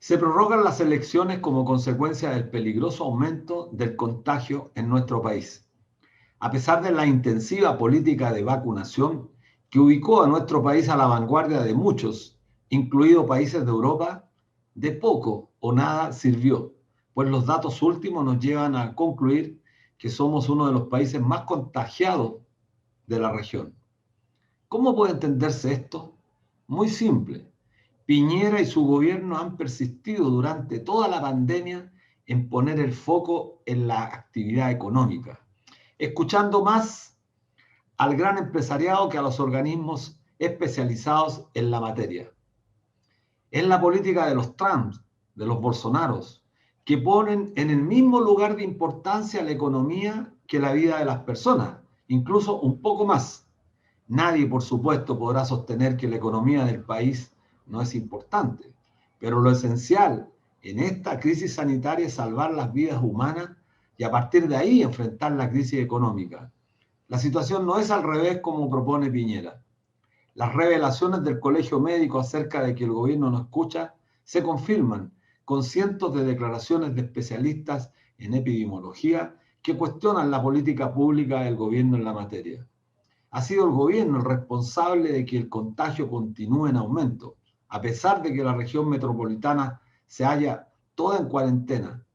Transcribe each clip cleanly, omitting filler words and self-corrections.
Se prorrogan las elecciones como consecuencia del peligroso aumento del contagio en nuestro país. A pesar de la intensiva política de vacunación que ubicó a nuestro país a la vanguardia de muchos, incluidos países de Europa, de poco o nada sirvió, pues los datos últimos nos llevan a concluir que somos uno de los países más contagiados de la región. ¿Cómo puede entenderse esto? Muy simple. Piñera y su gobierno han persistido durante toda la pandemia en poner el foco en la actividad económica, escuchando más al gran empresariado que a los organismos especializados en la materia. Es la política de los Trumps, de los Bolsonaros, que ponen en el mismo lugar de importancia la economía que la vida de las personas, incluso un poco más. Nadie, por supuesto, podrá sostener que la economía del país no es importante, pero lo esencial en esta crisis sanitaria es salvar las vidas humanas y a partir de ahí enfrentar la crisis económica. La situación no es al revés como propone Piñera. Las revelaciones del Colegio Médico acerca de que el gobierno no escucha se confirman con cientos de declaraciones de especialistas en epidemiología que cuestionan la política pública del gobierno en la materia. Ha sido el gobierno el responsable de que el contagio continúe en aumento, a pesar de que la región metropolitana se halla toda en cuarentena.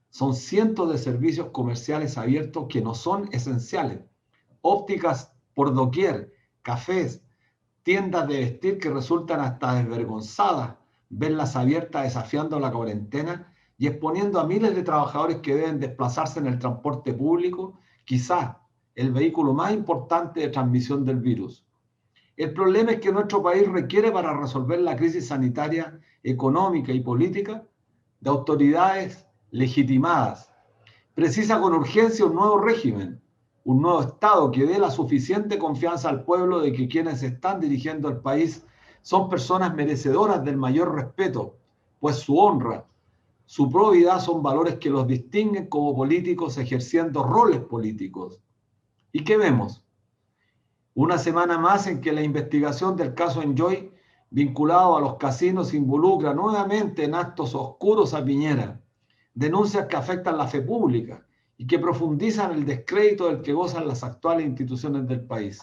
Son cientos de servicios comerciales abiertos que no son esenciales. Ópticas por doquier, cafés, tiendas de vestir que resultan hasta desvergonzadas verlas abiertas desafiando la cuarentena y exponiendo a miles de trabajadores que deben desplazarse en el transporte público, quizás el vehículo más importante de transmisión del virus. El problema es que nuestro país requiere para resolver la crisis sanitaria, económica y política de autoridades legitimadas. Precisa con urgencia un nuevo régimen, un nuevo Estado que dé la suficiente confianza al pueblo de que quienes están dirigiendo el país son personas merecedoras del mayor respeto, pues su honra, su probidad son valores que los distinguen como políticos ejerciendo roles políticos. ¿Y qué vemos? Una semana más en que la investigación del caso Enjoy vinculado a los casinos involucra nuevamente en actos oscuros a Piñera, denuncias que afectan la fe pública y que profundizan el descrédito del que gozan las actuales instituciones del país.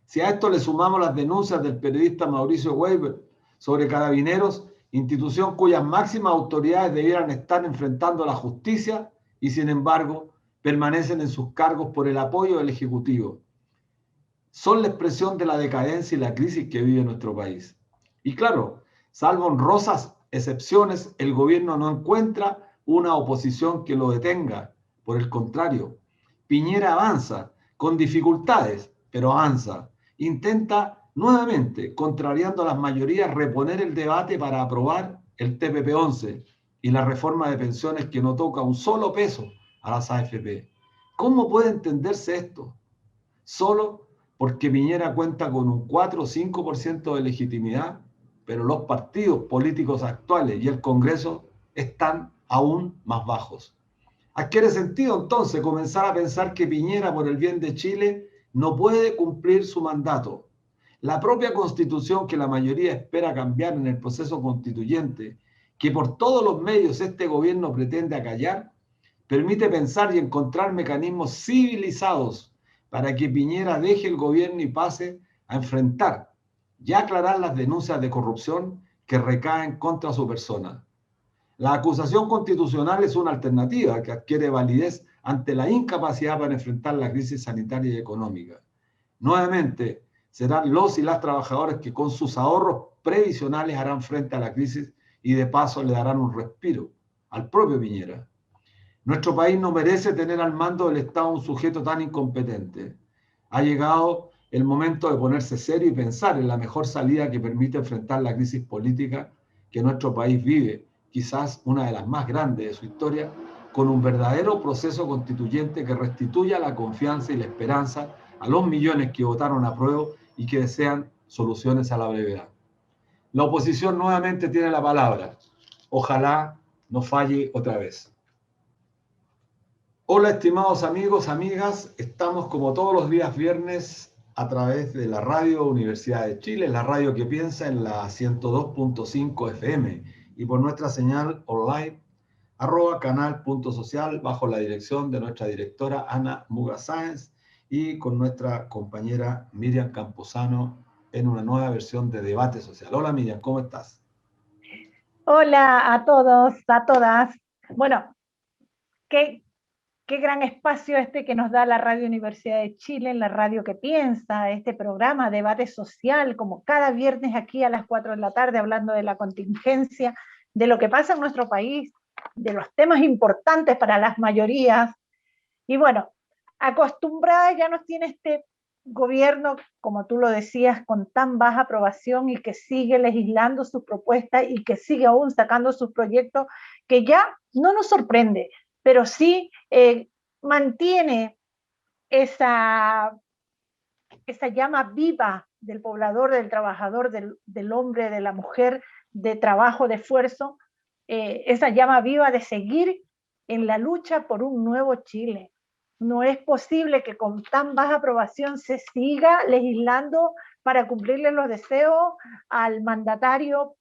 Si a esto le sumamos las denuncias del periodista Mauricio Weber sobre Carabineros, institución cuyas máximas autoridades debieran estar enfrentando la justicia y sin embargo permanecen en sus cargos por el apoyo del Ejecutivo, son la expresión de la decadencia y la crisis que vive nuestro país. Y claro, salvo honrosas excepciones, el gobierno no encuentra una oposición que lo detenga. Por el contrario, Piñera avanza con dificultades, pero avanza. Intenta nuevamente, contrariando a las mayorías, reponer el debate para aprobar el TPP-11 y la reforma de pensiones que no toca un solo peso a las AFP. ¿Cómo puede entenderse esto? Solo porque Piñera cuenta con un 4 o 5% de legitimidad, pero los partidos políticos actuales y el Congreso están aún más bajos. Adquiere sentido entonces comenzar a pensar que Piñera, por el bien de Chile, no puede cumplir su mandato. La propia Constitución que la mayoría espera cambiar en el proceso constituyente, que por todos los medios este gobierno pretende acallar, permite pensar y encontrar mecanismos civilizados para que Piñera deje el gobierno y pase a enfrentar y aclarar las denuncias de corrupción que recaen contra su persona. La acusación constitucional es una alternativa que adquiere validez ante la incapacidad para enfrentar la crisis sanitaria y económica. Nuevamente, serán los y las trabajadores que con sus ahorros previsionales harán frente a la crisis y de paso le darán un respiro al propio Piñera. Nuestro país no merece tener al mando del Estado un sujeto tan incompetente. Ha llegado el momento de ponerse serio y pensar en la mejor salida que permite enfrentar la crisis política que nuestro país vive, quizás una de las más grandes de su historia, con un verdadero proceso constituyente que restituya la confianza y la esperanza a los millones que votaron a prueba y que desean soluciones a la brevedad. La oposición nuevamente tiene la palabra. Ojalá no falle otra vez. Hola, estimados amigos, amigas. Estamos como todos los días viernes a través de la radio Universidad de Chile, la radio que piensa en la 102.5 FM y por nuestra señal online @canal.social bajo la dirección de nuestra directora Ana Muga Sáenz y con nuestra compañera Miriam Camposano en una nueva versión de Debate Social. Hola Miriam, ¿cómo estás? Hola a todos, a todas. Bueno, qué gran espacio este que nos da la Radio Universidad de Chile, la radio que piensa, este programa Debate Social, como cada viernes aquí a las 4 de la tarde, hablando de la contingencia, de lo que pasa en nuestro país, de los temas importantes para las mayorías. Y bueno, acostumbrada ya nos tiene este gobierno, como tú lo decías, con tan baja aprobación y que sigue legislando sus propuestas y que sigue aún sacando sus proyectos, que ya no nos sorprende, pero sí mantiene esa, esa llama viva del poblador, del trabajador, del hombre, de la mujer, de trabajo, de esfuerzo, esa llama viva de seguir en la lucha por un nuevo Chile. No es posible que con tan baja aprobación se siga legislando para cumplirle los deseos al mandatario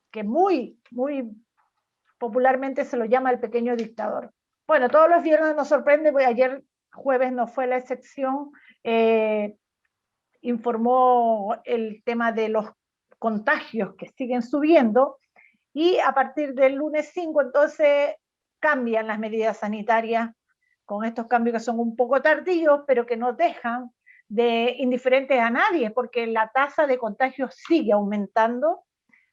que muy popularmente se lo llama el pequeño dictador. Bueno, todos los viernes nos sorprende, porque ayer jueves no fue la excepción, informó el tema de los contagios que siguen subiendo y a partir del lunes 5 entonces cambian las medidas sanitarias con estos cambios que son un poco tardíos, pero que no dejan de indiferentes a nadie, porque la tasa de contagios sigue aumentando,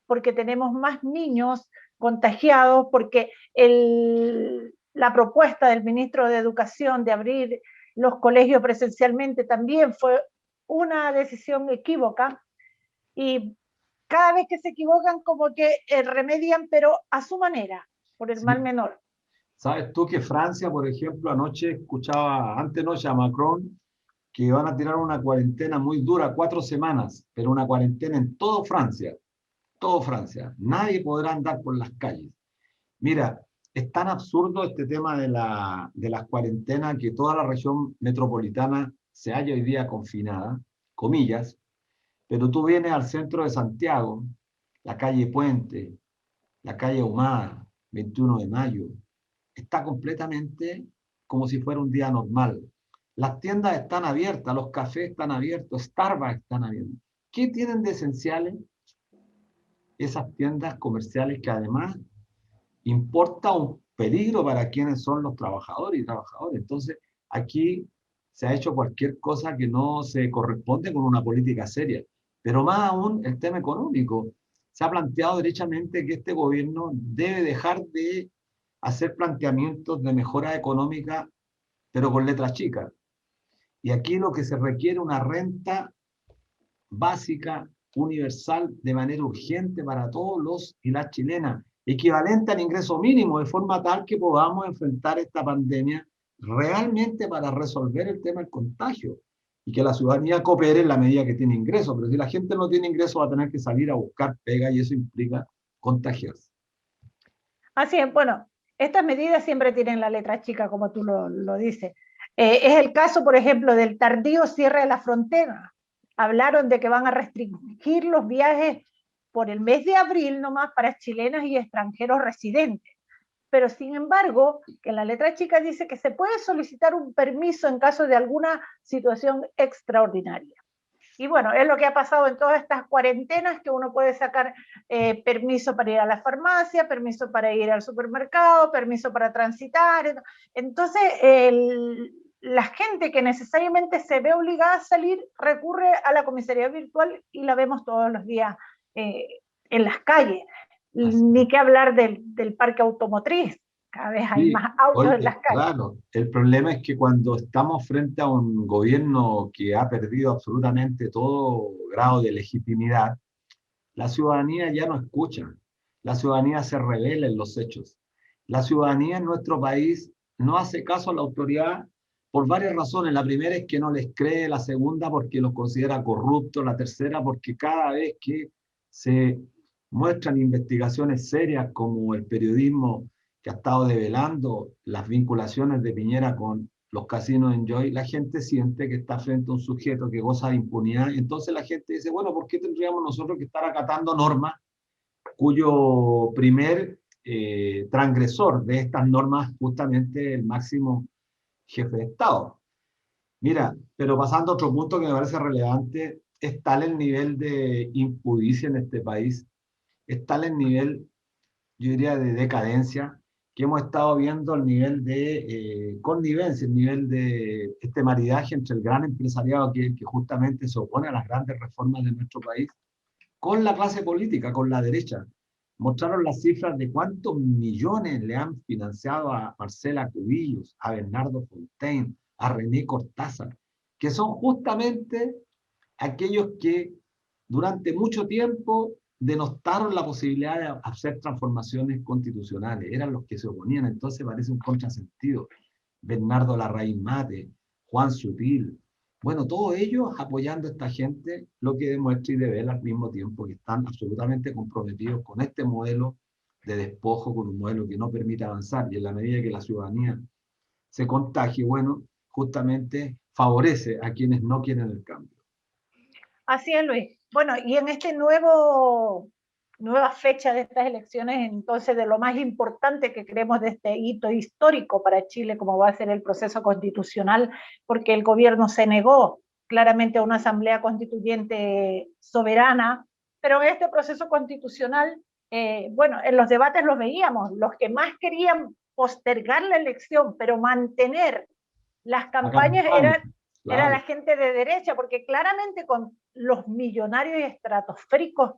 porque tenemos más niños contagiados, porque la propuesta del ministro de Educación de abrir los colegios presencialmente también fue una decisión equívoca, y cada vez que se equivocan como que remedian, pero a su manera, por el mal Sí. menor. ¿Sabes tú que Francia, por ejemplo, anoche escuchaba, antenoche a Macron, que van a tirar una cuarentena muy dura, 4 semanas, pero una cuarentena en todo Francia, todo Francia. Nadie podrá andar por las calles. Mira, es tan absurdo este tema de las cuarentenas que toda la región metropolitana se halla hoy día confinada, comillas, pero tú vienes al centro de Santiago, la calle Puente, la calle Ahumada, 21 de Mayo, está completamente como si fuera un día normal. Las tiendas están abiertas, los cafés están abiertos, Starbucks están abiertos. ¿Qué tienen de esenciales esas tiendas comerciales que además importa un peligro para quienes son los trabajadores y trabajadoras? Entonces, aquí se ha hecho cualquier cosa que no se corresponde con una política seria. Pero más aún el tema económico. Se ha planteado derechamente que este gobierno debe dejar de hacer planteamientos de mejora económica, pero con letras chicas. Y aquí lo que se requiere es una renta básica, universal, de manera urgente para todos los y las chilenas, equivalente al ingreso mínimo, de forma tal que podamos enfrentar esta pandemia realmente para resolver el tema del contagio y que la ciudadanía coopere en la medida que tiene ingresos. Pero si la gente no tiene ingresos va a tener que salir a buscar pega y eso implica contagiarse. Así es, bueno, estas medidas siempre tienen la letra chica, como tú lo dices. Es el caso, por ejemplo, del tardío cierre de la frontera. Hablaron de que van a restringir los viajes por el mes de abril nomás para chilenas y extranjeros residentes. Pero sin embargo, que la letra chica dice que se puede solicitar un permiso en caso de alguna situación extraordinaria. Y bueno, es lo que ha pasado en todas estas cuarentenas, que uno puede sacar permiso para ir a la farmacia, permiso para ir al supermercado, permiso para transitar. Entonces, la gente que necesariamente se ve obligada a salir recurre a la comisaría virtual y la vemos todos los días eh, en las calles. Así. Ni que hablar del parque automotriz. Cada vez hay Sí, más autos en oye, las calles. claro, el problema es que cuando estamos frente a un gobierno que ha perdido absolutamente todo grado de legitimidad, la ciudadanía ya no escucha, la ciudadanía se revela en los hechos. La ciudadanía en nuestro país no hace caso a la autoridad por varias razones. La primera es que no les cree, la segunda porque los considera corruptos, la tercera porque cada vez que se muestran investigaciones serias como el periodismo que ha estado develando las vinculaciones de Piñera con los casinos Enjoy, la gente siente que está frente a un sujeto que goza de impunidad. Entonces la gente dice, bueno, ¿por qué tendríamos nosotros que estar acatando normas cuyo primer transgresor de estas normas justamente el máximo jefe de Estado. Mira, pero pasando a otro punto que me parece relevante, es tal el nivel de impudicia en este país, es tal el nivel, yo diría, de decadencia, que hemos estado viendo el nivel de connivencia, el nivel de este maridaje entre el gran empresariado que justamente se opone a las grandes reformas de nuestro país, con la clase política, con la derecha. Mostraron las cifras de cuántos millones le han financiado a Marcela Cubillos, a Bernardo Fontaine, a René Cortázar, que son justamente aquellos que durante mucho tiempo denostaron la posibilidad de hacer transformaciones constitucionales, eran los que se oponían, entonces parece un contrasentido. Bernardo Larraín Mate, Juan Sutil, bueno, todos ellos apoyando a esta gente, lo que demuestra y revela al mismo tiempo que están absolutamente comprometidos con este modelo de despojo, con un modelo que no permite avanzar, y en la medida que la ciudadanía se contagie, bueno, justamente favorece a quienes no quieren el cambio. Así es, Luis. Bueno, y en este nueva fecha de estas elecciones, entonces, de lo más importante que creemos de este hito histórico para Chile, como va a ser el proceso constitucional, porque el gobierno se negó claramente a una asamblea constituyente soberana, pero en este proceso constitucional, bueno, en los debates los veíamos, los que más querían postergar la elección, pero mantener las campañas era la gente de derecha, porque claramente con los millonarios y estratosféricos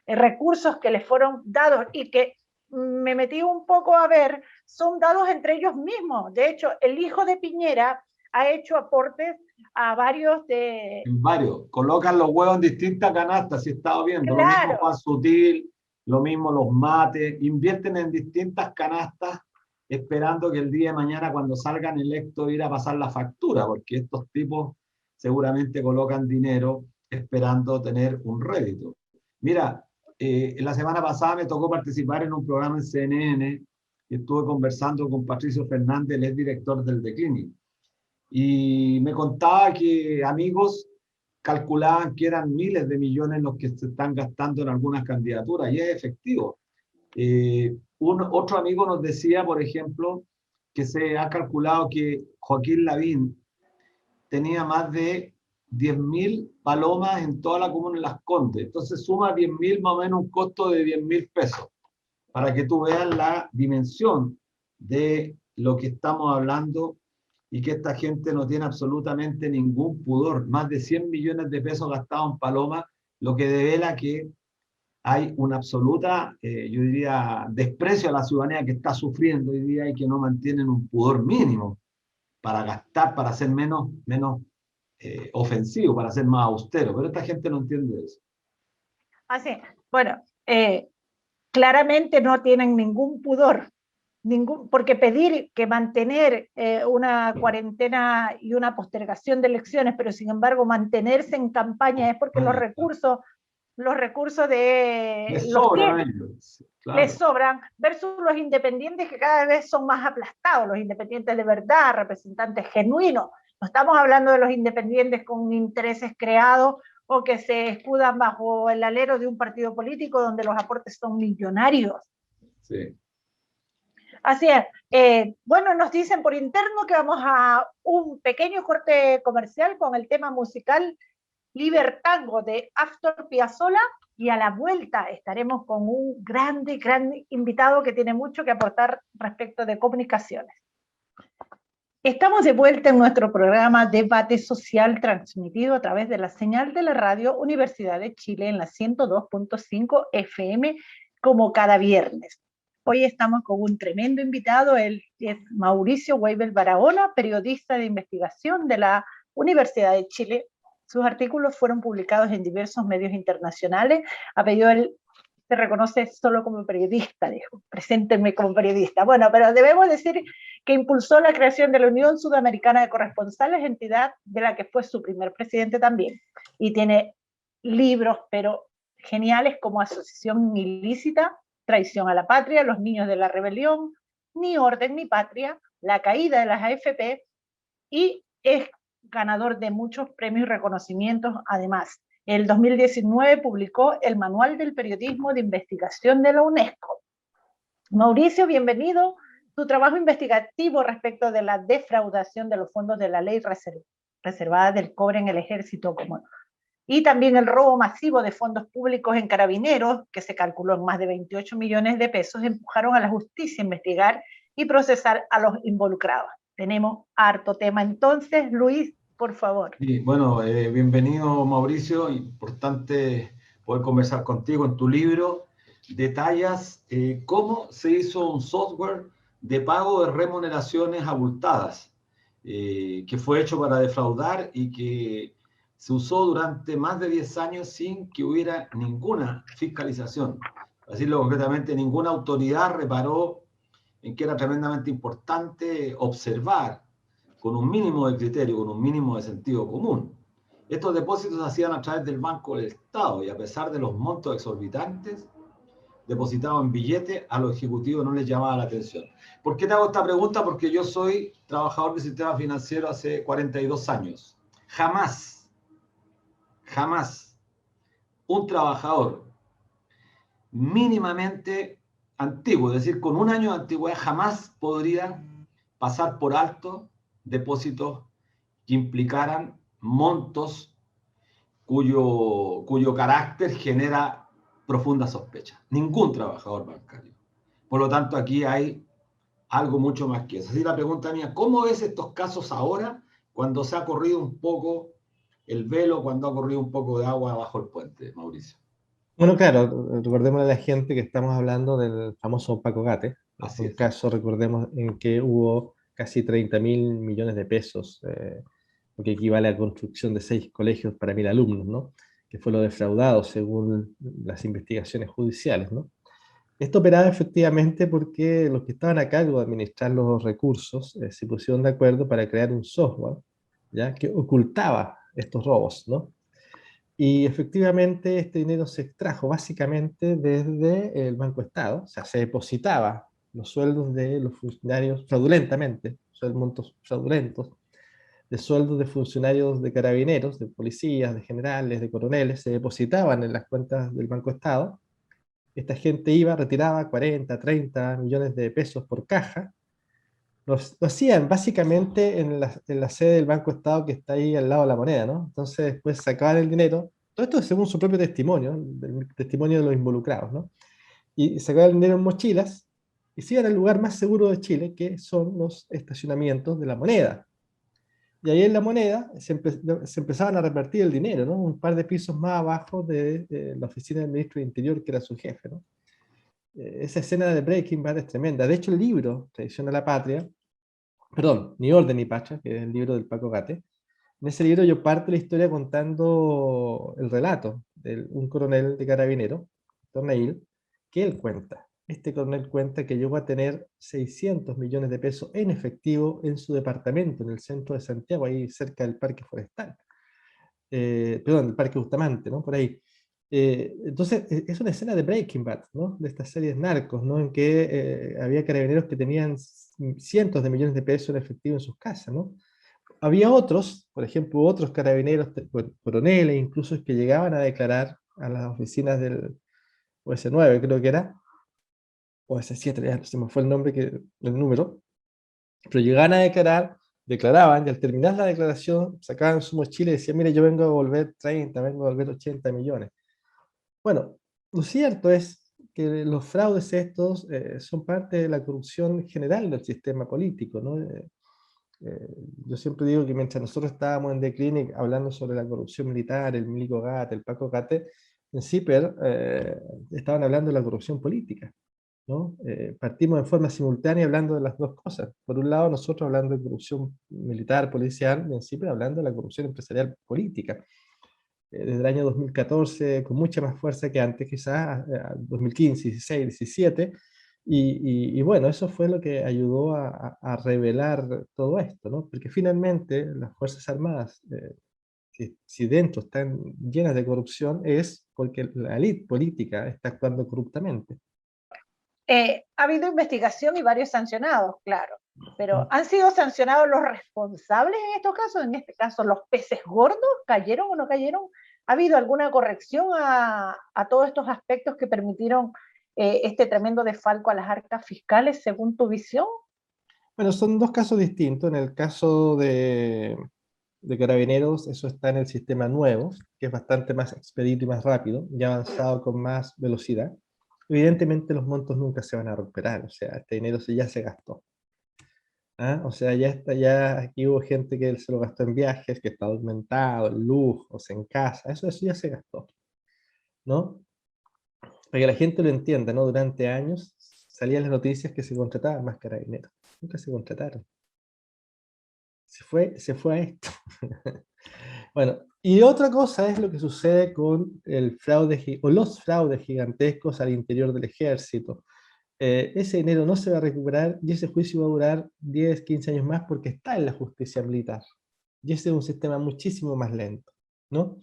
recursos que les fueron dados y que me metí un poco a ver, son dados entre ellos mismos. De hecho, el hijo de Piñera ha hecho aportes a varios de... En varios, colocan los huevos en distintas canastas, si he estado viendo, claro. Lo mismo Juan Sutil, lo mismo los mates, invierten en distintas canastas esperando que el día de mañana cuando salgan electos ir a pasar la factura, porque estos tipos seguramente colocan dinero esperando tener un rédito. Mira, la semana pasada me tocó participar en un programa en CNN y estuve conversando con Patricio Fernández, el exdirector del Declinic, y me contaba que amigos calculaban que eran miles de millones los que se están gastando en algunas candidaturas, y es efectivo. Otro amigo nos decía, por ejemplo, que se ha calculado que Joaquín Lavín tenía más de 10.000 palomas en toda la comuna de Las Condes. Entonces suma 10.000 más o menos un costo de 10.000 pesos, para que tú veas la dimensión de lo que estamos hablando y que esta gente no tiene absolutamente ningún pudor. Más de 100 millones de pesos gastados en palomas, lo que devela que hay una absoluta, yo diría, desprecio a la ciudadanía que está sufriendo hoy día y que no mantienen un pudor mínimo para gastar, para ser menos ofensivo, para ser más austero. Pero esta gente no entiende eso. Así, bueno, claramente no tienen ningún pudor, porque pedir que mantener una cuarentena y una postergación de elecciones, pero sin embargo mantenerse en campaña es porque los recursos de les los sobran tienen, ellos, claro. Les sobran, versus los independientes que cada vez son más aplastados, los independientes de verdad, representantes genuinos. No estamos hablando de los independientes con intereses creados o que se escudan bajo el alero de un partido político donde los aportes son millonarios. Sí. Así es. Bueno, nos dicen por interno que vamos a un pequeño corte comercial con el tema musical Libertango de Astor Piazzolla, y a la vuelta estaremos con un gran invitado que tiene mucho que aportar respecto de comunicaciones. Estamos de vuelta en nuestro programa Debate Social, transmitido a través de la señal de la radio Universidad de Chile en la 102.5 FM, como cada viernes. Hoy estamos con un tremendo invitado, él es Mauricio Weibel Barahona, periodista de investigación de la Universidad de Chile. Sus artículos fueron publicados en diversos medios internacionales. A pedido él se reconoce solo como periodista, dijo, preséntenme como periodista. Bueno, pero debemos decir que impulsó la creación de la Unión Sudamericana de Corresponsales, entidad de la que fue su primer presidente también. Y tiene libros, pero geniales, como Asociación Ilícita, Traición a la Patria, Los Niños de la Rebelión, Ni Orden ni Patria, La Caída de las AFP, y es ganador de muchos premios y reconocimientos además. El 2019 publicó el Manual del Periodismo de Investigación de la UNESCO. Mauricio, bienvenido. Tu trabajo investigativo respecto de la defraudación de los fondos de la ley reservada del cobre en el ejército, y también el robo masivo de fondos públicos en Carabineros, que se calculó en más de 28 millones de pesos, empujaron a la justicia a investigar y procesar a los involucrados. Tenemos harto tema. Entonces, Luis, por favor. Sí, bueno, bienvenido Mauricio, importante poder conversar contigo. En tu libro detallas cómo se hizo un software de pago de remuneraciones abultadas, que fue hecho para defraudar y que se usó durante más de 10 años sin que hubiera ninguna fiscalización. Para decirlo concretamente, ninguna autoridad reparó en que era tremendamente importante observar con un mínimo de criterio, con un mínimo de sentido común. Estos depósitos se hacían a través del Banco del Estado y a pesar de los montos exorbitantes depositados en billetes, a los ejecutivos no les llamaba la atención. ¿Por qué te hago esta pregunta? Porque yo soy trabajador del sistema financiero hace 42 años. Jamás un trabajador mínimamente antiguo, es decir, con un año de antigüedad, jamás podría pasar por alto depósitos que implicaran montos cuyo carácter genera profunda sospecha. Ningún trabajador bancario. Por lo tanto, aquí hay algo mucho más que eso. Así la pregunta mía, ¿cómo ves estos casos ahora cuando se ha corrido un poco el velo, cuando ha corrido un poco de agua bajo el puente, Mauricio? Bueno, claro, recordemos a la gente que estamos hablando del famoso Paco Gate. Así Un es. caso, recordemos, en que hubo casi 30.000 millones de pesos, lo que equivale a la construcción de 6 colegios para 1.000 alumnos, ¿no? Que fue lo defraudado según las investigaciones judiciales, ¿no? Esto operaba efectivamente porque los que estaban a cargo de administrar los recursos se pusieron de acuerdo para crear un software, ¿ya? Que ocultaba estos robos, ¿no? Y efectivamente este dinero se extrajo básicamente desde el Banco Estado, o sea, se depositaba los sueldos de los funcionarios fraudulentamente, montos fraudulentos, de sueldos de funcionarios de carabineros, de policías, de generales, de coroneles, se depositaban en las cuentas del Banco Estado. Esta gente iba, retiraba 40, 30 millones de pesos por caja. Lo hacían básicamente en la sede del Banco Estado que está ahí al lado de la moneda, ¿no? Entonces después sacaban el dinero, todo esto según su propio testimonio, el testimonio de los involucrados, ¿no? Y sacaban el dinero en mochilas y se iban al lugar más seguro de Chile, que son los estacionamientos de la moneda. Y ahí en la moneda se empezaban a repartir el dinero, ¿no? Un par de pisos más abajo de la oficina del ministro de Interior, que era su jefe, ¿no? Esa escena de Breaking Bad es tremenda. De hecho, el libro, Traición a la Patria, perdón, Ni Orden ni Pacha, que es el libro del Paco Gate, en ese libro yo parto la historia contando el relato de un coronel de carabinero, Torneil, que él cuenta. Este coronel cuenta que llegó a tener 600 millones de pesos en efectivo en su departamento, en el centro de Santiago, ahí cerca del Parque Forestal. Perdón, el Parque Bustamante, ¿no? Por ahí. Entonces, es una escena de Breaking Bad, ¿no? De estas series narcos, ¿no? En que había carabineros que tenían cientos de millones de pesos en efectivo en sus casas, ¿no? Había otros, por ejemplo, otros carabineros, coroneles, incluso que llegaban a declarar a las oficinas del OS9, creo que era, o S7, ya se me fue el nombre, el número, pero llegaban a declaraban, y al terminar la declaración sacaban su mochila y decían, mire, yo vengo a devolver 30, vengo a devolver 80 millones. Bueno, lo cierto es que los fraudes estos son parte de la corrupción general del sistema político, ¿no? Yo siempre digo que mientras nosotros estábamos en decline hablando sobre la corrupción militar, el Milico Gate, el Paco Gate, en CIPER estaban hablando de la corrupción política, ¿no? Partimos de forma simultánea hablando de las dos cosas. Por un lado, nosotros hablando de corrupción militar, policial, y en CIPER hablando de la corrupción empresarial política. Desde el año 2014, con mucha más fuerza que antes, quizás 2015, 16, 17, y bueno, eso fue lo que ayudó a revelar todo esto, ¿no? Porque finalmente las Fuerzas Armadas, si dentro están llenas de corrupción, es porque la élite política está actuando corruptamente. Ha habido investigación y varios sancionados, claro, pero ¿han sido sancionados los responsables en estos casos? En este caso, ¿los peces gordos cayeron o no cayeron? ¿Ha habido alguna corrección a todos estos aspectos que permitieron este tremendo desfalco a las arcas fiscales, según tu visión? Bueno, son dos casos distintos. En el caso de Carabineros, eso está en el sistema nuevo, que es bastante más expedito y más rápido, ya avanzado con más velocidad. Evidentemente los montos nunca se van a recuperar, o sea, este dinero ya se gastó. ¿Ah? O sea, ya aquí hubo gente que se lo gastó en viajes, que está aumentado, en lujos, en casa, eso ya se gastó, ¿no? Para que la gente lo entienda, ¿no? Durante años salían las noticias que se contrataban más carabineros. Nunca se contrataron. Se fue a esto. Bueno, y otra cosa es lo que sucede con el fraude, o los fraudes gigantescos al interior del ejército. Ese dinero no se va a recuperar y ese juicio va a durar 10, 15 años más porque está en la justicia militar. Y ese es un sistema muchísimo más lento, ¿no?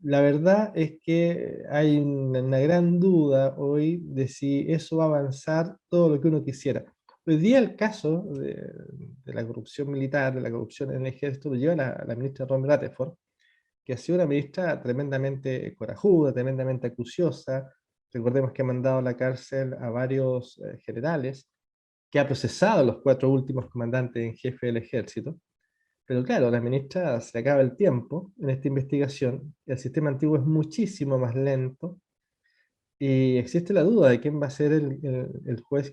La verdad es que hay una gran duda hoy de si eso va a avanzar todo lo que uno quisiera. Hoy día el caso de la corrupción militar, de la corrupción en el ejército, lo lleva la ministra Ron Rutherford, que ha sido una ministra tremendamente corajuda, tremendamente acuciosa. Recordemos que ha mandado a la cárcel a varios generales, que ha procesado a los 4 últimos comandantes en jefe del ejército. Pero claro, a la ministra se acaba el tiempo en esta investigación, el sistema antiguo es muchísimo más lento, y existe la duda de quién va a ser el juez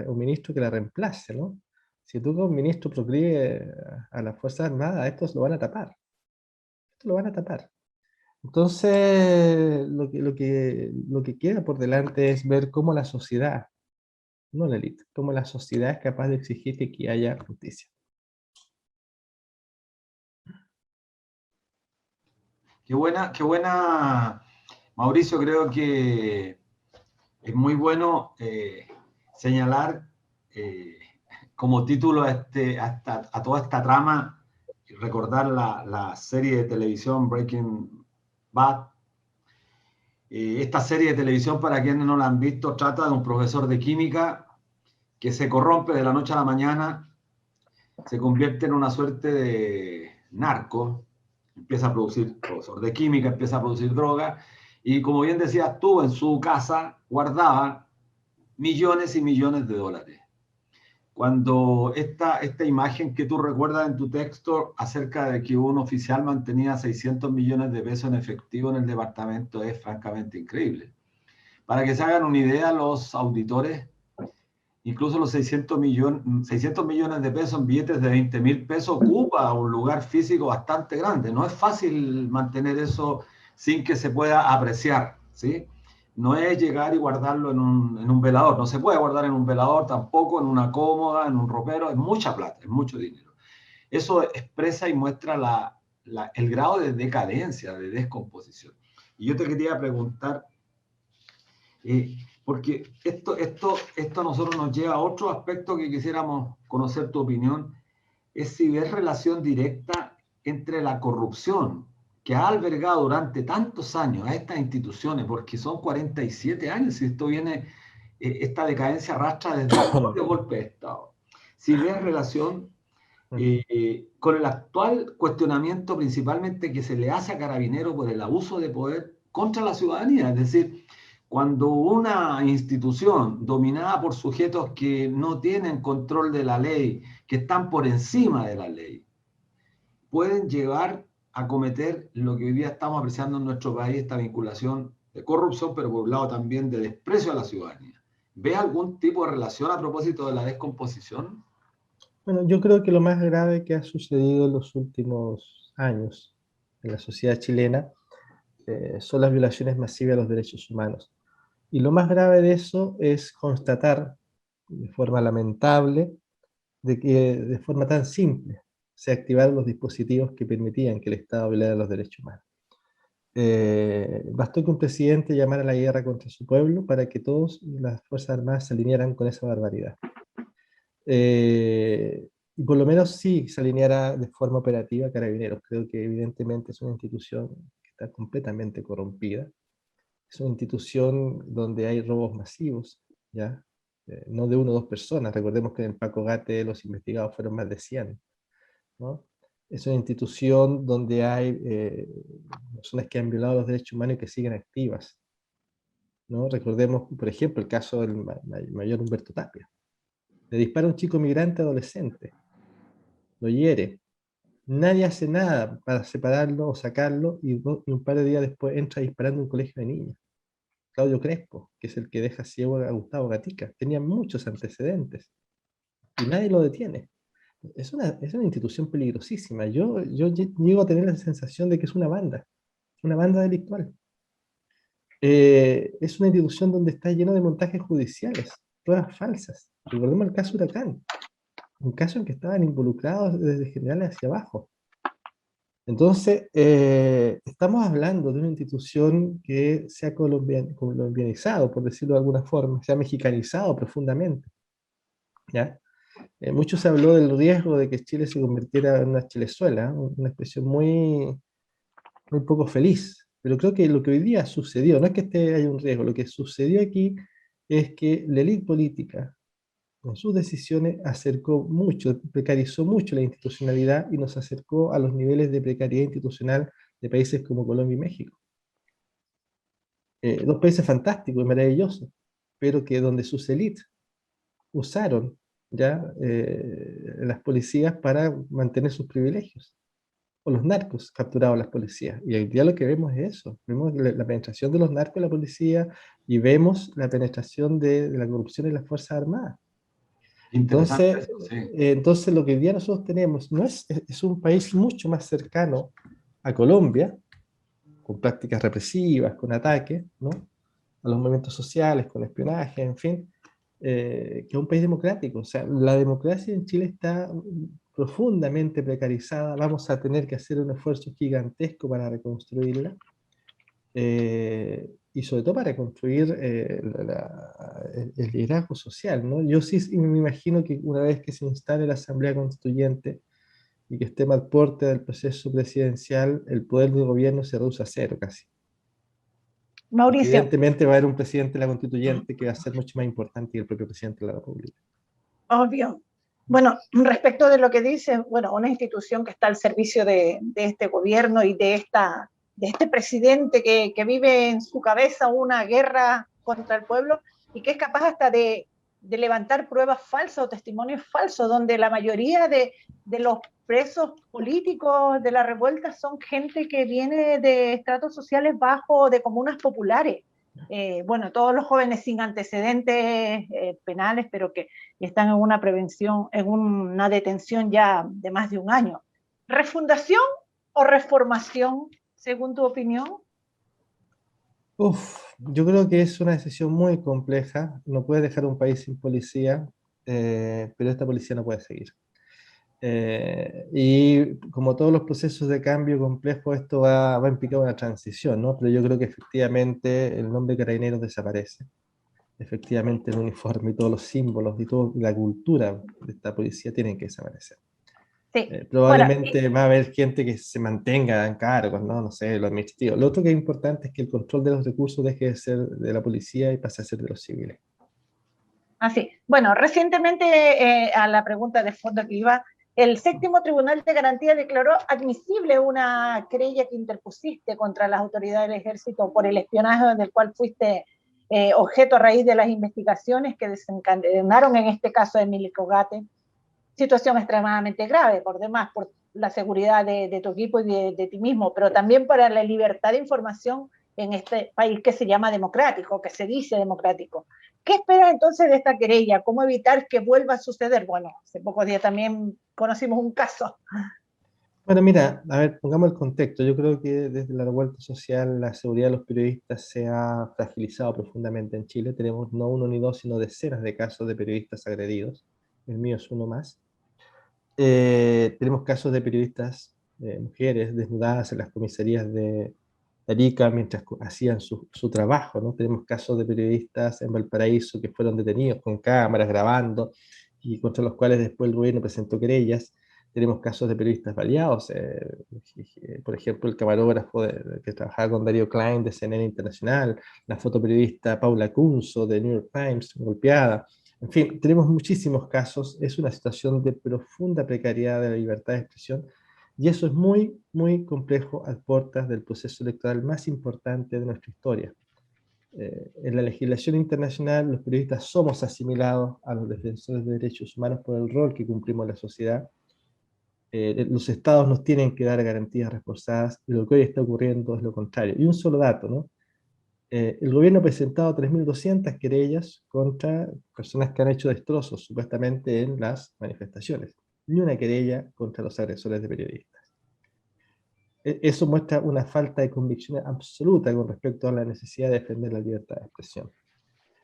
o ministro que la reemplace, ¿no? Si tú con un ministro proclive a las Fuerzas Armadas, estos lo van a tapar. Esto lo van a tapar. Entonces, lo que queda por delante es ver cómo la sociedad, no la élite, cómo la sociedad es capaz de exigir que aquí haya justicia. Qué buena, Mauricio, creo que es muy bueno señalar como título a toda esta trama, recordar la serie de televisión Breaking Bad. Esta serie de televisión, para quienes no la han visto, trata de un profesor de química que se corrompe de la noche a la mañana, se convierte en una suerte de narco, empieza a producir, profesor de química, empieza a producir droga, y como bien decías tú, en su casa guardaba millones y millones de dólares. Cuando esta imagen que tú recuerdas en tu texto acerca de que un oficial mantenía 600 millones de pesos en efectivo en el departamento es francamente increíble. Para que se hagan una idea, los auditores, incluso los 600 millones de pesos en billetes de 20.000 pesos ocupa un lugar físico bastante grande. No es fácil mantener eso sin que se pueda apreciar, ¿sí? No es llegar y guardarlo en un velador. No se puede guardar en un velador tampoco, en una cómoda, en un ropero. Es mucha plata, es mucho dinero. Eso expresa y muestra el grado de decadencia, de descomposición. Y yo te quería preguntar, porque esto a nosotros nos lleva a otro aspecto que quisiéramos conocer tu opinión, es si ves relación directa entre la corrupción que ha albergado durante tantos años a estas instituciones, porque son 47 años, y esto viene, esta decadencia arrastra desde el golpe de Estado. Si ves relación con el actual cuestionamiento principalmente que se le hace a Carabineros por el abuso de poder contra la ciudadanía, es decir, cuando una institución dominada por sujetos que no tienen control de la ley, que están por encima de la ley, pueden llegar a cometer lo que hoy día estamos apreciando en nuestro país, esta vinculación de corrupción, pero por un lado también de desprecio a la ciudadanía. ¿Ves algún tipo de relación a propósito de la descomposición? Bueno, yo creo que lo más grave que ha sucedido en los últimos años en la sociedad chilena son las violaciones masivas a los derechos humanos. Y lo más grave de eso es constatar de forma lamentable de que de forma tan simple se activaron los dispositivos que permitían que el Estado violara los derechos humanos. Bastó que un presidente llamara a la guerra contra su pueblo para que todas las Fuerzas Armadas se alinearan con esa barbaridad. Y por lo menos sí se alineara de forma operativa a Carabineros. Creo que evidentemente es una institución que está completamente corrompida. Es una institución donde hay robos masivos, ¿ya? No de 1 o 2 personas. Recordemos que en el Paco Gate los investigados fueron más de 100, ¿no? Es una institución donde hay personas que han violado los derechos humanos y que siguen activas, ¿no? Recordemos, por ejemplo, el caso del mayor Humberto Tapia. Le dispara a un chico migrante adolescente, lo hiere. Nadie hace nada para separarlo o sacarlo, y un par de días después entra disparando a un colegio de niños. Claudio Crespo, que es el que deja ciego a Gustavo Gatica, tenía muchos antecedentes y nadie lo detiene. Es una institución peligrosísima. Yo llego a tener la sensación de que es una banda delictual. Es una institución donde está lleno de montajes judiciales, pruebas falsas. Recordemos el caso Huracán, un caso en que estaban involucrados desde generales hacia abajo. Entonces, estamos hablando de una institución que se ha colombianizado, por decirlo de alguna forma, se ha mexicanizado profundamente, ¿ya? Mucho se habló del riesgo de que Chile se convirtiera en una Chilezuela, una expresión muy poco feliz, pero creo que lo que hoy día sucedió, no es que haya un riesgo, lo que sucedió aquí es que la élite política, con sus decisiones, acercó mucho, precarizó mucho la institucionalidad y nos acercó a los niveles de precariedad institucional de países como Colombia y México. Dos países fantásticos y maravillosos, pero que donde sus élites usaron ya las policías para mantener sus privilegios, o los narcos capturados las policías. Y hoy día lo que vemos es eso, vemos la penetración de los narcos en la policía y vemos la penetración de la corrupción en las Fuerzas Armadas. Interesante Entonces, eso, sí. entonces lo que hoy día nosotros tenemos no es un país mucho más cercano a Colombia, con prácticas represivas, con ataques, ¿no?, a los movimientos sociales, con espionaje, en fin, que un país democrático. O sea, la democracia en Chile está profundamente precarizada, vamos a tener que hacer un esfuerzo gigantesco para reconstruirla, y sobre todo para construir el liderazgo social, ¿no? Yo sí me imagino que una vez que se instale la Asamblea Constituyente y que esté al porte del proceso presidencial, el poder del gobierno se reduce a cero casi. Mauricio. Evidentemente va a haber un presidente de la Constituyente que va a ser mucho más importante que el propio presidente de la República. Obvio. Bueno, respecto de lo que dice, bueno, una institución que está al servicio de este gobierno y de este presidente que vive en su cabeza una guerra contra el pueblo y que es capaz hasta de levantar pruebas falsas o testimonios falsos, donde la mayoría de los presos políticos de la revuelta son gente que viene de estratos sociales bajos, de comunas populares. Bueno, todos los jóvenes sin antecedentes penales, pero que están en una prevención, en una detención ya de más de un año. ¿Refundación o reformación, según tu opinión? Yo creo que es una decisión muy compleja. No puedes dejar un país sin policía, pero esta policía no puede seguir. Y como todos los procesos de cambio complejos, esto va a implicar una transición, ¿no? Pero yo creo que efectivamente el nombre Carabineros desaparece. Efectivamente el uniforme y todos los símbolos y toda la cultura de esta policía tienen que desaparecer. Sí. Probablemente bueno, va a haber gente que se mantenga en cargos, ¿no? No sé, lo administrativo. Lo otro que es importante es que el control de los recursos deje de ser de la policía y pase a ser de los civiles. Así. Bueno, recientemente, a la pregunta de fondo que iba, el séptimo Tribunal de Garantía declaró admisible una querella que interpusiste contra las autoridades del Ejército por el espionaje del cual fuiste objeto a raíz de las investigaciones que desencadenaron en este caso de Emilio Cogate. Situación extremadamente grave, por demás, por la seguridad de tu equipo y de ti mismo, pero también para la libertad de información en este país que se llama democrático, que se dice democrático. ¿Qué esperas entonces de esta querella? ¿Cómo evitar que vuelva a suceder? Bueno, hace pocos días también conocimos un caso. Bueno, mira, a ver, pongamos el contexto. Yo creo que desde la revuelta social la seguridad de los periodistas se ha fragilizado profundamente en Chile. Tenemos no uno ni dos, sino decenas de casos de periodistas agredidos. El mío es uno más. Tenemos casos de periodistas, mujeres desnudadas en las comisarías de Arica mientras hacían su trabajo, ¿no? Tenemos casos de periodistas en Valparaíso que fueron detenidos con cámaras grabando y contra los cuales después el gobierno presentó querellas. Tenemos casos de periodistas baleados, por ejemplo, el camarógrafo que trabajaba con Darío Klein de CNN Internacional, la fotoperiodista Paula Cunzo de New York Times, golpeada. En fin, tenemos muchísimos casos. Es una situación de profunda precariedad de la libertad de expresión Y eso es muy, muy complejo a puertas del proceso electoral más importante de nuestra historia. En la legislación internacional, los periodistas somos asimilados a los defensores de derechos humanos por el rol que cumplimos en la sociedad. Los estados nos tienen que dar garantías reforzadas, y lo que hoy está ocurriendo es lo contrario. Y un solo dato, ¿no? El gobierno ha presentado 3.200 querellas contra personas que han hecho destrozos, supuestamente, en las manifestaciones. Ni una querella contra los agresores de periodistas. Eso muestra una falta de convicción absoluta con respecto a la necesidad de defender la libertad de expresión.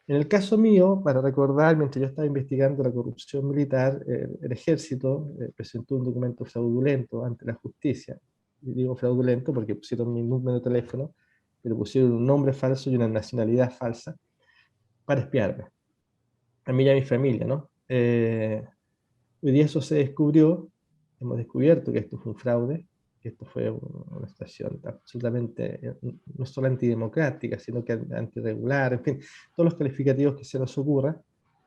En el caso mío, para recordar, mientras yo estaba investigando la corrupción militar, el ejército presentó un documento fraudulento ante la justicia. Y digo fraudulento porque pusieron mi número de teléfono, pero pusieron un nombre falso y una nacionalidad falsa para espiarme. A mí y a mi familia, ¿no? Hoy día eso se descubrió, hemos descubierto que esto fue un fraude, que esto fue una situación absolutamente, no solo antidemocrática, sino que antirregular, en fin, todos los calificativos que se nos ocurra.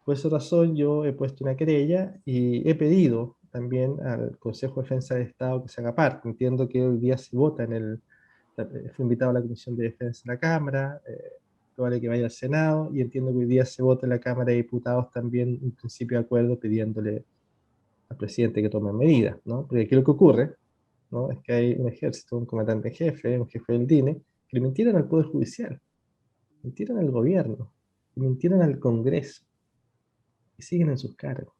Por esa razón yo he puesto una querella y he pedido también al Consejo de Defensa del Estado que se haga parte. Entiendo que hoy día se vota fue invitado a la Comisión de Defensa de la Cámara, probable que vaya al Senado, y entiendo que hoy día se vota en la Cámara de Diputados también un principio de acuerdo pidiéndole al presidente que tome medidas, ¿no? Porque aquí lo que ocurre, ¿no?, es que hay un ejército, un comandante en jefe, un jefe del DINE, que le mintieron al Poder Judicial, mintieron al gobierno, mintieron al Congreso, y siguen en sus cargos,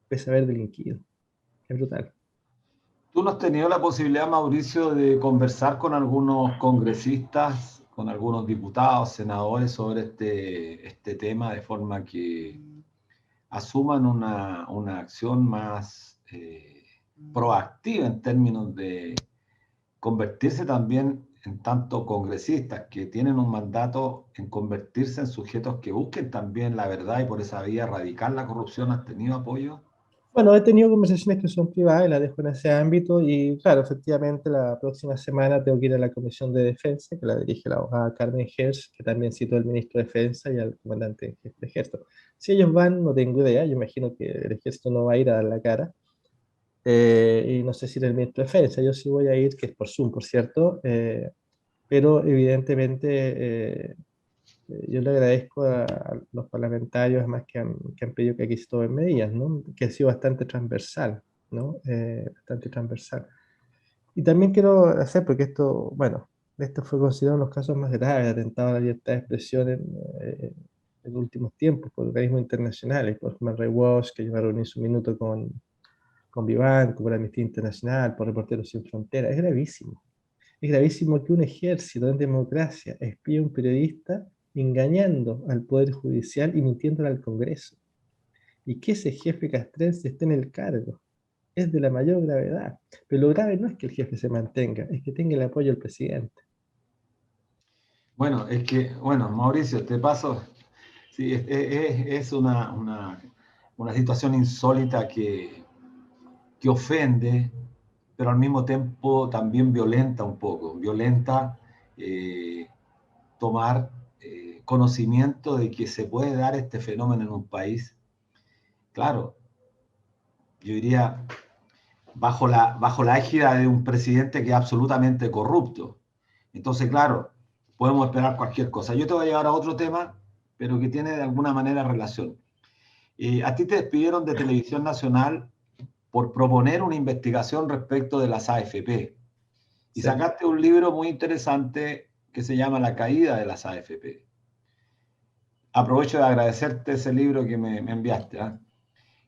pese a haber delinquido. Es brutal. ¿Tú no has tenido la posibilidad, Mauricio, de conversar con algunos congresistas, con algunos diputados, senadores sobre este tema, de forma que asuman una acción más proactiva en términos de convertirse también en tanto congresistas que tienen un mandato en convertirse en sujetos que busquen también la verdad y por esa vía erradicar la corrupción? ¿Has tenido apoyo? Bueno, he tenido conversaciones que son privadas y las dejo en ese ámbito, y claro, efectivamente la próxima semana tengo que ir a la Comisión de Defensa, que la dirige la abogada Carmen Hersh, que también citó al ministro de Defensa y al comandante en jefe de ejército. Si ellos van, no tengo idea, yo imagino que el ejército no va a ir a dar la cara, y no sé si el ministro de Defensa, yo sí voy a ir, que es por Zoom, por cierto, pero evidentemente yo le agradezco a los parlamentarios, además, que han pedido que aquí se tomen medidas, ¿no? Que ha sido bastante transversal, ¿no? Bastante transversal. Y también quiero hacer, porque esto, bueno, esto fue considerado uno de los casos más graves de atentado a la libertad de expresión en últimos tiempos por organismos internacionales, por Human Rights Watch, que yo me reuní un minuto con Vivanco, por Amnistía Internacional, por Reporteros Sin Fronteras. Es gravísimo. Es gravísimo que un ejército en democracia espíe a un periodista engañando al Poder Judicial y mintiéndole al Congreso. Y que ese jefe castrense esté en el cargo. Es de la mayor gravedad. Pero lo grave no es que el jefe se mantenga, es que tenga el apoyo del presidente. Bueno, Mauricio, te paso. Sí, es una situación insólita que ofende, pero al mismo tiempo también violenta un poco. Violenta tomar conocimiento de que se puede dar este fenómeno en un país. Claro, yo diría, bajo la égida de un presidente que es absolutamente corrupto. Entonces, claro, podemos esperar cualquier cosa. Yo te voy a llevar a otro tema, pero que tiene de alguna manera relación. A ti te despidieron de Televisión Nacional por proponer una investigación respecto de las AFP. Y sacaste un libro muy interesante que se llama La caída de las AFP. Aprovecho de agradecerte ese libro que me enviaste,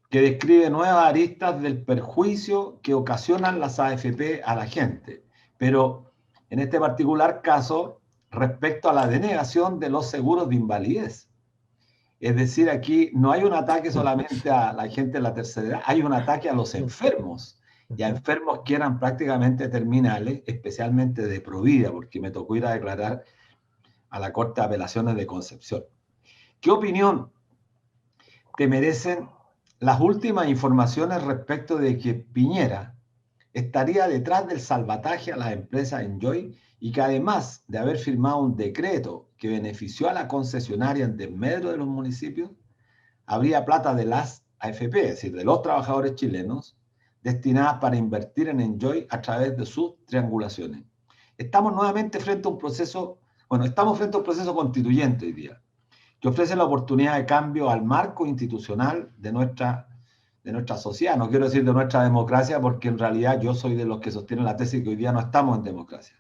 que describe nuevas aristas del perjuicio que ocasionan las AFP a la gente, pero en este particular caso respecto a la denegación de los seguros de invalidez. Es decir, aquí no hay un ataque solamente a la gente de la tercera edad, hay un ataque a los enfermos, y a enfermos que eran prácticamente terminales, especialmente de Provida, porque me tocó ir a declarar a la Corte de Apelaciones de Concepción. ¿Qué opinión te merecen las últimas informaciones respecto de que Piñera estaría detrás del salvataje a las empresas Enjoy, y que además de haber firmado un decreto que benefició a la concesionaria en desmedro de los municipios, habría plata de las AFP, es decir, de los trabajadores chilenos, destinadas para invertir en Enjoy a través de sus triangulaciones. Estamos nuevamente frente a un proceso, estamos frente a un proceso constituyente hoy día, que ofrece la oportunidad de cambio al marco institucional de nuestra sociedad. No quiero decir de nuestra democracia, porque en realidad yo soy de los que sostienen la tesis que hoy día no estamos en democracia.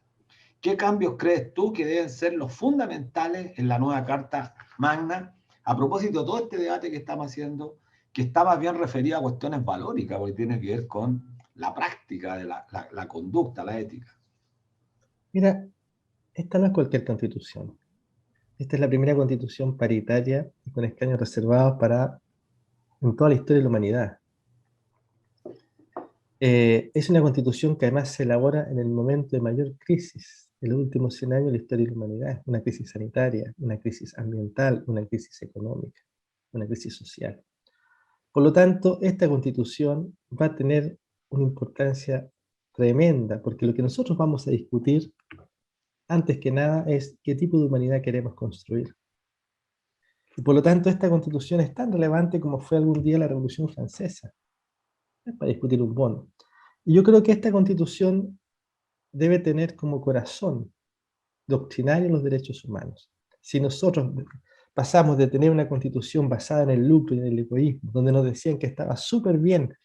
¿Qué cambios crees tú que deben ser los fundamentales en la nueva Carta Magna? A propósito de todo este debate que estamos haciendo, que está más bien referido a cuestiones valóricas, porque tiene que ver con la práctica de la conducta, la ética. Mira, esta no es cualquier constitución. Esta es la primera constitución paritaria y con escaños reservados en toda la historia de la humanidad. Es una constitución que además se elabora en el momento de mayor crisis en los últimos 100 años de la historia de la humanidad. Una crisis sanitaria, una crisis ambiental, una crisis económica, una crisis social. Por lo tanto, esta constitución va a tener una importancia tremenda, porque lo que nosotros vamos a discutir, antes que nada, es qué tipo de humanidad queremos construir. Y por lo tanto, esta constitución es tan relevante como fue algún día la Revolución Francesa. Es para discutir un bono. Y yo creo que esta constitución debe tener como corazón doctrinario los derechos humanos. Si nosotros pasamos de tener una constitución basada en el lucro y en el egoísmo, donde nos decían que estaba súper bien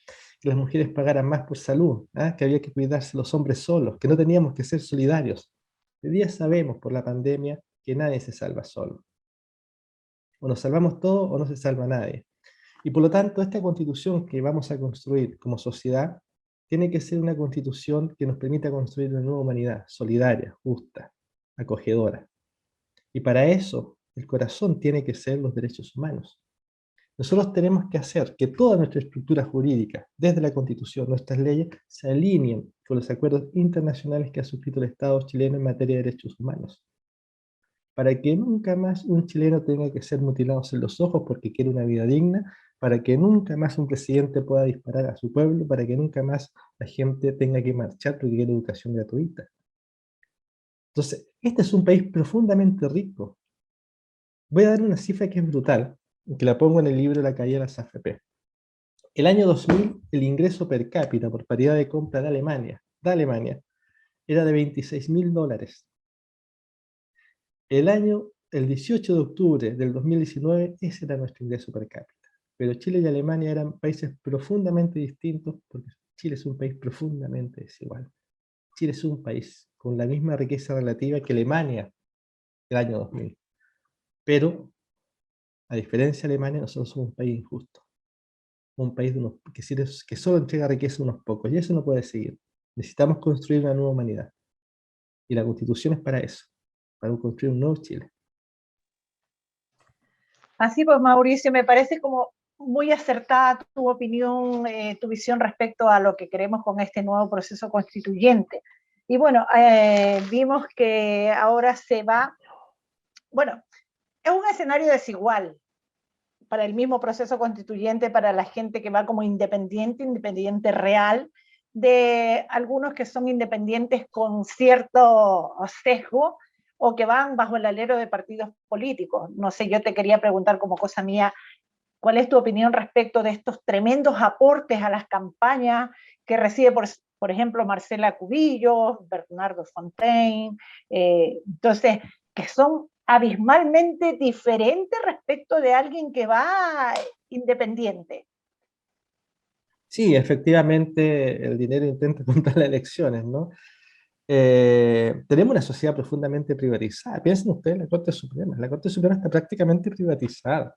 que las mujeres pagaran más por salud, que había que cuidarse los hombres solos, que no teníamos que ser solidarios. Hoy día sabemos por la pandemia que nadie se salva solo. O nos salvamos todos o no se salva nadie. Y por lo tanto, esta constitución que vamos a construir como sociedad tiene que ser una constitución que nos permita construir una nueva humanidad, solidaria, justa, acogedora. Y para eso, el corazón tiene que ser los derechos humanos. Nosotros tenemos que hacer que toda nuestra estructura jurídica, desde la Constitución, nuestras leyes, se alineen con los acuerdos internacionales que ha suscrito el Estado chileno en materia de derechos humanos. Para que nunca más un chileno tenga que ser mutilado en los ojos porque quiere una vida digna, para que nunca más un presidente pueda disparar a su pueblo, para que nunca más la gente tenga que marchar porque quiere educación gratuita. Entonces, este es un país profundamente rico. Voy a dar una cifra que es brutal, que la pongo en el libro La caída de las AFP. El año 2000, el ingreso per cápita por paridad de compra de Alemania, era de $26.000. El 18 de octubre del 2019, ese era nuestro ingreso per cápita. Pero Chile y Alemania eran países profundamente distintos, porque Chile es un país profundamente desigual. Chile es un país con la misma riqueza relativa que Alemania del año 2000. Pero, a diferencia de Alemania, nosotros somos un país injusto. Un país que solo entrega riqueza a unos pocos. Y eso no puede seguir. Necesitamos construir una nueva humanidad. Y la Constitución es para eso, para construir un nuevo Chile. Así pues, Mauricio, me parece como muy acertada tu opinión, tu visión respecto a lo que queremos con este nuevo proceso constituyente. Y bueno, vimos que ahora se va, bueno, es un escenario desigual para el mismo proceso constituyente, para la gente que va como independiente real, de algunos que son independientes con cierto sesgo, o que van bajo el alero de partidos políticos. No sé, yo te quería preguntar como cosa mía, ¿cuál es tu opinión respecto de estos tremendos aportes a las campañas que recibe, por ejemplo, Marcela Cubillos, Bernardo Fontaine, entonces, que son abismalmente diferentes respecto de alguien que va independiente? Sí, efectivamente, el dinero intenta comprar las elecciones, ¿no? Tenemos una sociedad profundamente privatizada. Piensen ustedes en la Corte Suprema. La Corte Suprema está prácticamente privatizada.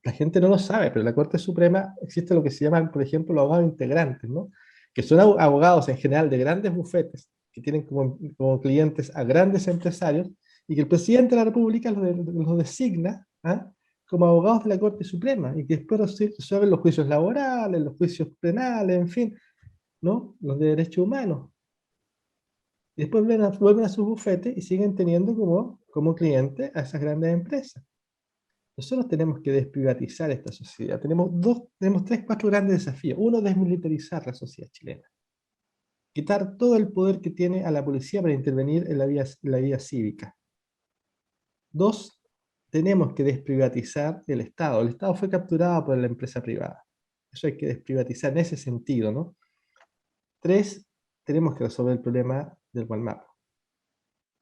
La gente no lo sabe, pero en la Corte Suprema existe lo que se llaman, por ejemplo, los abogados integrantes, ¿no? Que son abogados en general de grandes bufetes, que tienen como clientes a grandes empresarios, y que el presidente de la República los designa como abogados de la Corte Suprema, y que después resuelven los juicios laborales, los juicios penales, en fin, ¿no? Los de derechos humanos. Y después vuelven a sus bufetes y siguen teniendo como cliente a esas grandes empresas. Nosotros tenemos que desprivatizar esta sociedad. Tenemos 4 grandes desafíos. Uno, desmilitarizar la sociedad chilena. Quitar todo el poder que tiene a la policía para intervenir en la vida cívica. 2, tenemos que desprivatizar el Estado. El Estado fue capturado por la empresa privada. Eso hay que desprivatizar en ese sentido, ¿no? 3, tenemos que resolver el problema del Gualmapu.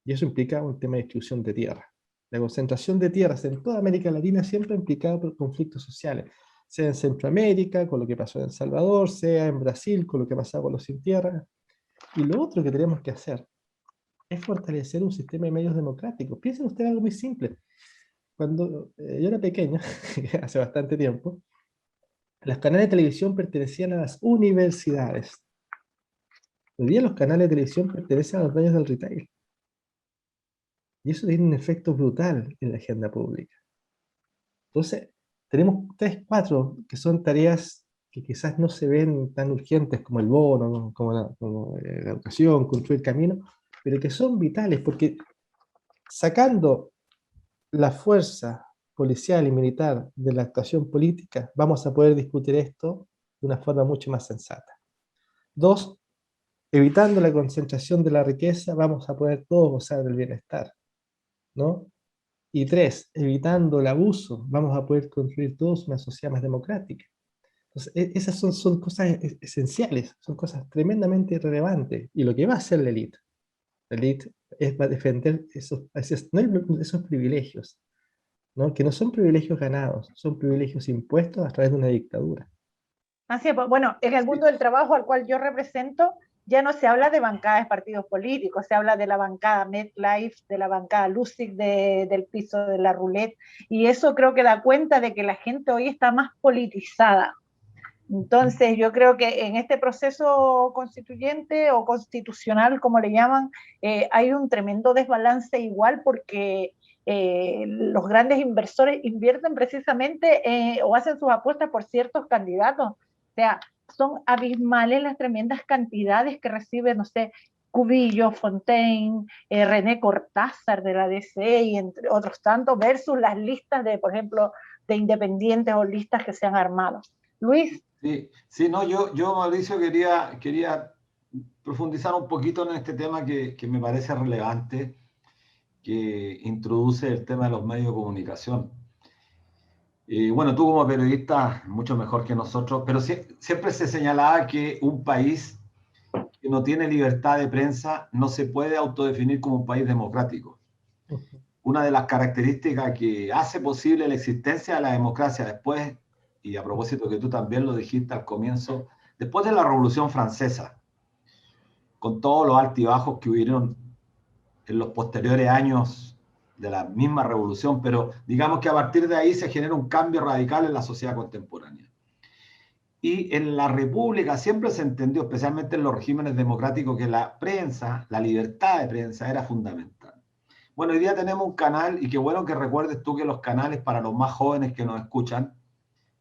Y eso implica un tema de distribución de tierra. La concentración de tierras en toda América Latina siempre ha implicado por conflictos sociales, sea en Centroamérica, con lo que pasó en El Salvador, sea en Brasil, con lo que pasaba con los sin tierra. Y lo otro que tenemos que hacer es fortalecer un sistema de medios democráticos. Piensen ustedes algo muy simple. Cuando yo era pequeño, hace bastante tiempo, los canales de televisión pertenecían a las universidades. Hoy día los canales de televisión pertenecen a los dueños del retail. Y eso tiene un efecto brutal en la agenda pública. Entonces, tenemos 3, 4 que son tareas que quizás no se ven tan urgentes como el bono, como la educación, construir camino, pero que son vitales, porque sacando la fuerza policial y militar de la actuación política, vamos a poder discutir esto de una forma mucho más sensata. 2, evitando la concentración de la riqueza, vamos a poder todos gozar del bienestar, ¿no? Y 3, evitando el abuso, vamos a poder construir todos una sociedad más democrática. Entonces, esas son cosas esenciales, son cosas tremendamente relevantes. Y lo que va a hacer la élite va a defender esos privilegios, ¿no? Que no son privilegios ganados, son privilegios impuestos a través de una dictadura. Así es, bueno, en el mundo del trabajo al cual yo represento, ya no se habla de bancadas de partidos políticos, se habla de la bancada MetLife, de la bancada Lucid, del piso de la roulette, y eso creo que da cuenta de que la gente hoy está más politizada. Entonces, yo creo que en este proceso constituyente o constitucional, como le llaman, hay un tremendo desbalance igual porque los grandes inversores invierten precisamente o hacen sus apuestas por ciertos candidatos. O sea, son abismales las tremendas cantidades que recibe, no sé, Cubillo, Fontaine, René Cortázar de la DC y entre otros tantos, versus las listas de, por ejemplo, de independientes o listas que se han armado. Luis. Sí, no, yo Mauricio, quería profundizar un poquito en este tema que me parece relevante, que introduce el tema de los medios de comunicación. Bueno, tú como periodista, mucho mejor que nosotros, pero siempre se señalaba que un país que no tiene libertad de prensa no se puede autodefinir como un país democrático. Una de las características que hace posible la existencia de la democracia después, y a propósito que tú también lo dijiste al comienzo, después de la Revolución Francesa, con todos los altibajos que hubieron en los posteriores años de la misma revolución, pero digamos que a partir de ahí se genera un cambio radical en la sociedad contemporánea. Y en la República siempre se entendió, especialmente en los regímenes democráticos, que la prensa, la libertad de prensa era fundamental. Bueno, hoy día tenemos un canal, y qué bueno que recuerdes tú que los canales, para los más jóvenes que nos escuchan,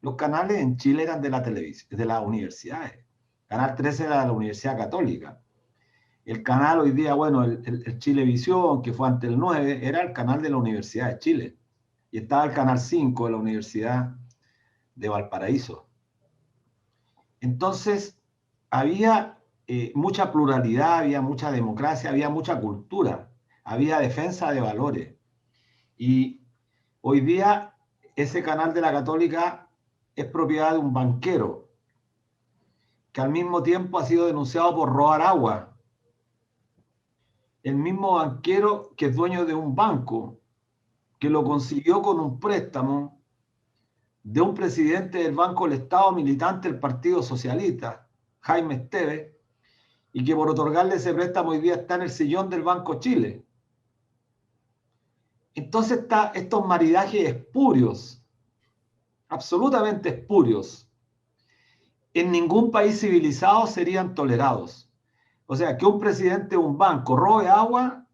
los canales en Chile eran de la televisión, de las universidades. Canal 13 era de la Universidad Católica. El canal hoy día, bueno, el Chilevisión, que fue ante el 9, era el canal de la Universidad de Chile. Y estaba el canal 5 de la Universidad de Valparaíso. Entonces, había mucha pluralidad, había mucha democracia, había mucha cultura, había defensa de valores. Y hoy día ese canal de la Católica es propiedad de un banquero que al mismo tiempo ha sido denunciado por robar agua. El mismo banquero que es dueño de un banco, que lo consiguió con un préstamo de un presidente del Banco del Estado militante del Partido Socialista, Jaime Esteves, y que por otorgarle ese préstamo hoy día está en el sillón del Banco Chile. Entonces estos maridajes espurios, absolutamente espurios, en ningún país civilizado serían tolerados. O sea, que un presidente de un banco robe agua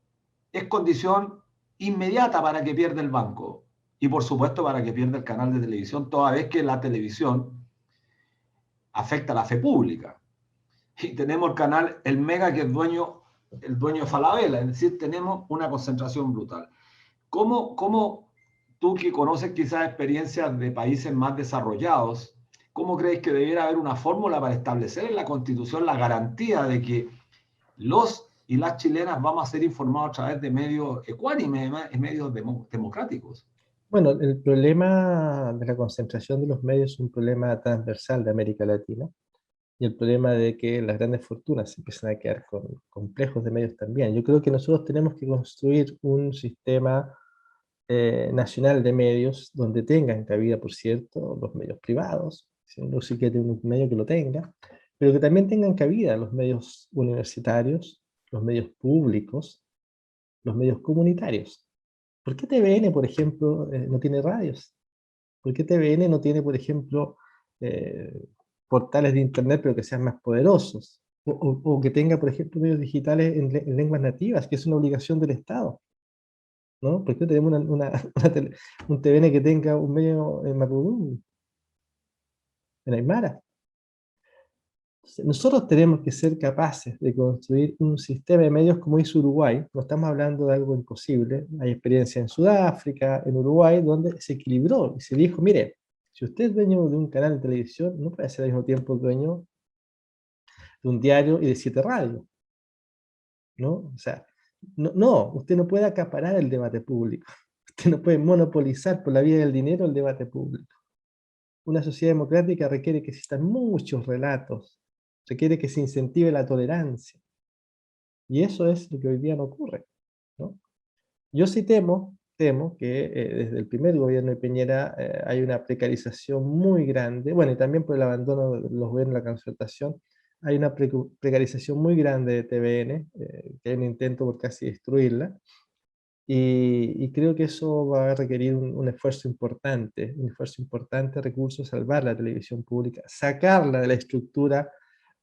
es condición inmediata para que pierda el banco. Y por supuesto para que pierda el canal de televisión, toda vez que la televisión afecta a la fe pública. Y tenemos el canal, el Mega, que es el dueño de Falabella, es decir, tenemos una concentración brutal. ¿Cómo tú, que conoces quizás experiencias de países más desarrollados, cómo crees que debiera haber una fórmula para establecer en la Constitución la garantía de que los y las chilenas vamos a ser informados a través de medios ecuánimes, medios democráticos? Bueno, el problema de la concentración de los medios es un problema transversal de América Latina. y el problema de que las grandes fortunas se empiezan a quedar con complejos de medios también. Yo creo que nosotros tenemos que construir un sistema nacional de medios donde tengan cabida, por cierto, los medios privados, si uno sí quiere un medio que lo tenga, pero que también tengan cabida los medios universitarios, los medios públicos, los medios comunitarios. ¿Por qué TVN, por ejemplo, no tiene radios? ¿Por qué TVN no tiene, por ejemplo, portales de internet, pero que sean más poderosos? O que tenga, por ejemplo, medios digitales en lenguas nativas, que es una obligación del Estado, ¿no? ¿Por qué no tenemos un TVN que tenga un medio en mapudungun, en aymara? Entonces, nosotros tenemos que ser capaces de construir un sistema de medios como hizo Uruguay. No estamos hablando de algo imposible. Hay experiencia en Sudáfrica, en Uruguay, donde se equilibró y se dijo, mire, si usted es dueño de un canal de televisión, no puede ser al mismo tiempo dueño de un diario y de 7 radios, ¿no? O sea, no, usted no puede acaparar el debate público. Usted no puede monopolizar por la vía del dinero el debate público. Una sociedad democrática requiere que existan muchos relatos, requiere que se incentive la tolerancia. Y eso es lo que hoy día no ocurre, ¿no? Yo sí temo que desde el primer gobierno de Piñera hay una precarización muy grande, bueno, y también por el abandono de los gobiernos de la concertación, hay una precarización muy grande de TVN, que hay un intento por casi destruirla, y creo que eso va a requerir un esfuerzo importante, recursos, salvar la televisión pública, sacarla de la estructura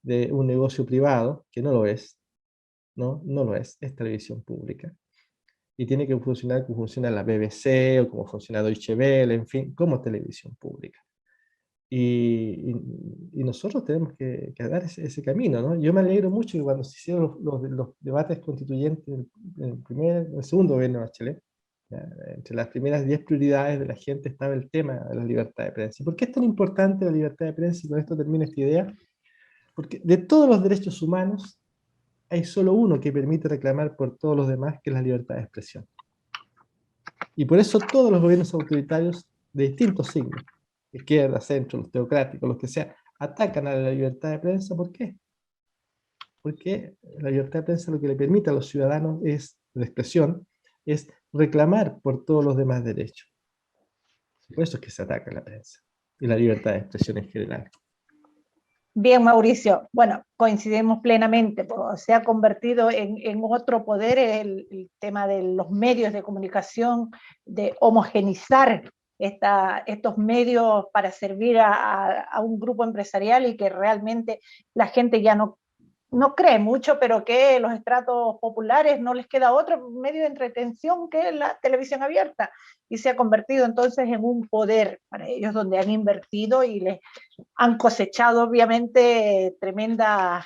de un negocio privado, que no lo es, no lo es televisión pública, y tiene que funcionar como funciona la BBC, o como funciona Deutsche Welle, en fin, como televisión pública. Y nosotros tenemos que dar ese camino, ¿no? Yo me alegro mucho que cuando se hicieron los debates constituyentes en el segundo gobierno de Bachelet, entre las primeras 10 prioridades de la gente estaba el tema de la libertad de prensa. ¿Por qué es tan importante la libertad de prensa? Y con esto termino esta idea. Porque de todos los derechos humanos, hay solo uno que permite reclamar por todos los demás, que es la libertad de expresión. Y por eso todos los gobiernos autoritarios de distintos signos, izquierda, centro, los teocráticos, los que sea, atacan a la libertad de prensa. ¿Por qué? Porque la libertad de prensa lo que le permite a los ciudadanos de expresión es reclamar por todos los demás derechos. Por eso es que se ataca a la prensa y la libertad de expresión en general. Bien, Mauricio, bueno, coincidimos plenamente, se ha convertido en otro poder el tema de los medios de comunicación, de homogenizar estos medios para servir a un grupo empresarial, y que realmente la gente ya no cree mucho, pero que los estratos populares no les queda otro medio de entretención que la televisión abierta, y se ha convertido entonces en un poder para ellos, donde han invertido y les han cosechado obviamente tremendas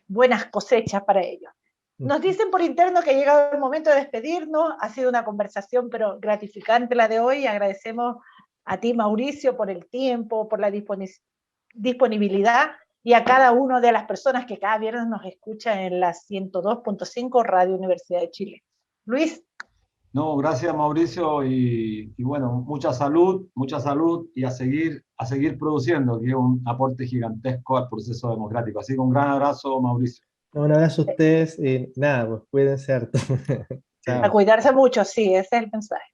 buenas cosechas para ellos. Nos dicen por interno que ha llegado el momento de despedirnos. Ha sido una conversación pero gratificante la de hoy. Agradecemos a ti, Mauricio, por el tiempo, por la disponibilidad, y a cada una de las personas que cada viernes nos escuchan en la 102.5 Radio Universidad de Chile. Luis. No, gracias, Mauricio, y bueno, mucha salud y a seguir produciendo, que es un aporte gigantesco al proceso democrático. Así que un gran abrazo, Mauricio. Un abrazo a ustedes y nada, pues cuídense harto. A cuidarse mucho, sí, ese es el mensaje.